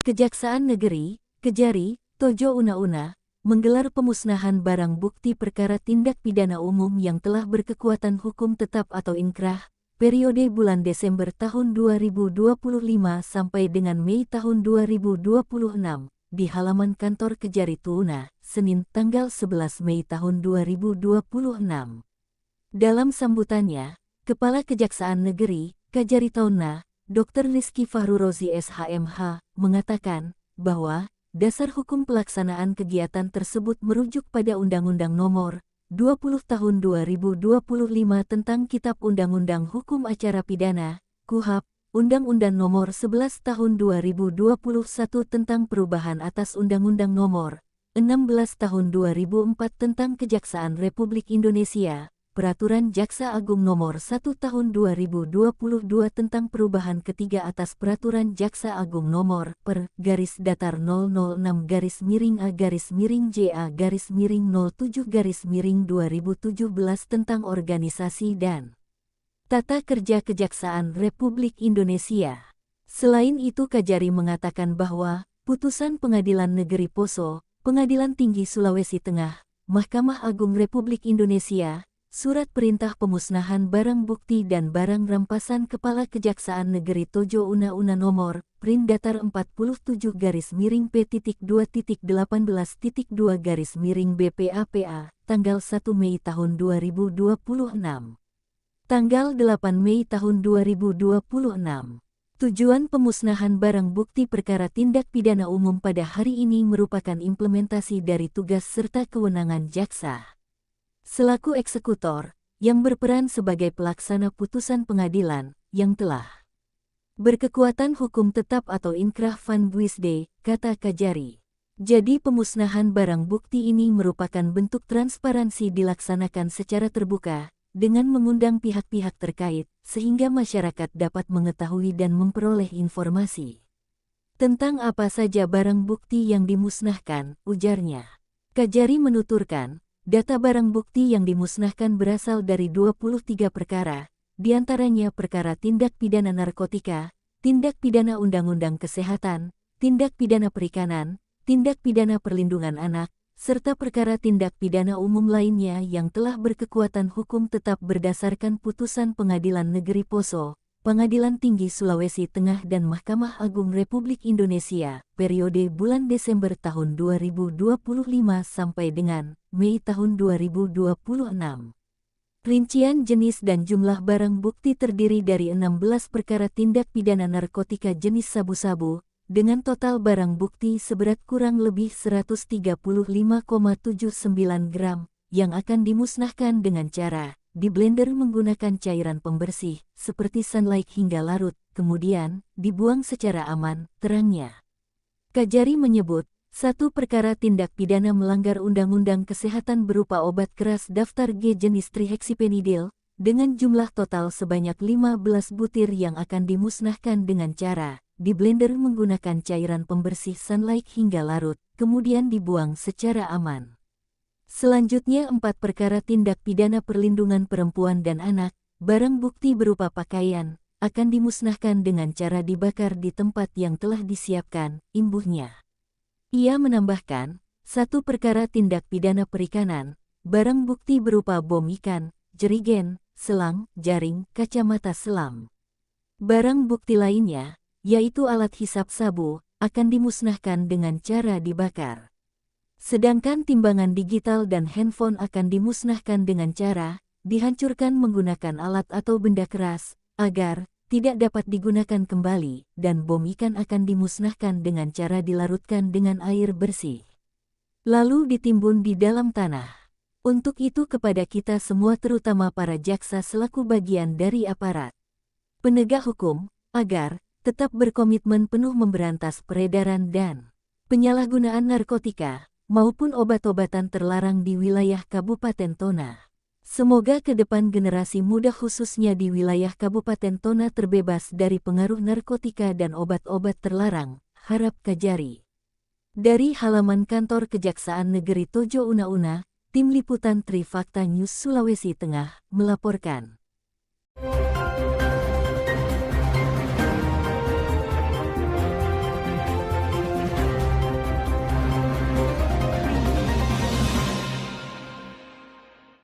Kejaksaan Negeri, Kejari, Tojo Una-Una, menggelar pemusnahan barang bukti perkara tindak pidana umum yang telah berkekuatan hukum tetap atau inkrah, periode bulan Desember tahun 2025 sampai dengan Mei tahun 2026, di halaman kantor Kejari Tuuna, Senin tanggal 11 Mei tahun 2026. Dalam sambutannya, Kepala Kejaksaan Negeri, Kejari Tuuna, Dr. Rizky Fahrurozi SHMH, mengatakan bahwa dasar hukum pelaksanaan kegiatan tersebut merujuk pada Undang-Undang Nomor 20 Tahun 2025 tentang Kitab Undang-Undang Hukum Acara Pidana, KUHP, Undang-Undang Nomor 11 Tahun 2021 tentang perubahan atas Undang-Undang Nomor 16 Tahun 2004 tentang Kejaksaan Republik Indonesia, Peraturan Jaksa Agung Nomor 1 Tahun 2022 tentang perubahan ketiga atas Peraturan Jaksa Agung Nomor per_006-JA-07-2017 tentang organisasi dan tata kerja Kejaksaan Republik Indonesia. Selain itu, Kejari mengatakan bahwa putusan Pengadilan Negeri Poso, Pengadilan Tinggi Sulawesi Tengah, Mahkamah Agung Republik Indonesia, Surat Perintah Pemusnahan Barang Bukti dan Barang Rampasan Kepala Kejaksaan Negeri Tojo Una-Una Nomor Print Datar 47-P.2.18.2-BPAPA, tanggal 1 Mei tahun 2026. Tanggal 8 Mei tahun 2026. Tujuan pemusnahan barang bukti perkara tindak pidana umum pada hari ini merupakan implementasi dari tugas serta kewenangan jaksa selaku eksekutor, yang berperan sebagai pelaksana putusan pengadilan, yang telah berkekuatan hukum tetap atau inkrah van Buisde, kata Kejari. Jadi pemusnahan barang bukti ini merupakan bentuk transparansi dilaksanakan secara terbuka, dengan mengundang pihak-pihak terkait, sehingga masyarakat dapat mengetahui dan memperoleh informasi tentang apa saja barang bukti yang dimusnahkan, ujarnya. Kejari menuturkan, data barang bukti yang dimusnahkan berasal dari 23 perkara, diantaranya perkara tindak pidana narkotika, tindak pidana undang-undang kesehatan, tindak pidana perikanan, tindak pidana perlindungan anak, serta perkara tindak pidana umum lainnya yang telah berkekuatan hukum tetap berdasarkan putusan Pengadilan Negeri Poso, Pengadilan Tinggi Sulawesi Tengah dan Mahkamah Agung Republik Indonesia, periode bulan Desember tahun 2025 sampai dengan Mei tahun 2026. Rincian jenis dan jumlah barang bukti terdiri dari 16 perkara tindak pidana narkotika jenis sabu-sabu, dengan total barang bukti seberat kurang lebih 135,79 gram, yang akan dimusnahkan dengan cara di blender menggunakan cairan pembersih, seperti sunlight hingga larut, kemudian dibuang secara aman, terangnya. Kejari menyebut, satu perkara tindak pidana melanggar Undang-Undang Kesehatan berupa obat keras daftar G jenis trihexyphenidyl, dengan jumlah total sebanyak 15 butir yang akan dimusnahkan dengan cara di blender menggunakan cairan pembersih sunlight hingga larut, kemudian dibuang secara aman. Selanjutnya 4 perkara tindak pidana perlindungan perempuan dan anak, barang bukti berupa pakaian, akan dimusnahkan dengan cara dibakar di tempat yang telah disiapkan, imbuhnya. Ia menambahkan, 1 perkara tindak pidana perikanan, barang bukti berupa bom ikan, jerigen, selang, jaring, kacamata selam. Barang bukti lainnya, yaitu alat hisap sabu, akan dimusnahkan dengan cara dibakar. Sedangkan timbangan digital dan handphone akan dimusnahkan dengan cara dihancurkan menggunakan alat atau benda keras, agar tidak dapat digunakan kembali, dan bom ikan akan dimusnahkan dengan cara dilarutkan dengan air bersih, lalu ditimbun di dalam tanah. Untuk itu kepada kita semua terutama para jaksa selaku bagian dari aparat penegak hukum, agar tetap berkomitmen penuh memberantas peredaran dan penyalahgunaan narkotika, maupun obat-obatan terlarang di wilayah Kabupaten Tona. Semoga ke depan generasi muda khususnya di wilayah Kabupaten Tona terbebas dari pengaruh narkotika dan obat-obat terlarang, harap Kejari. Dari halaman kantor Kejaksaan Negeri Tojo Una-Una, Tim Liputan Trifakta News Sulawesi Tengah, melaporkan.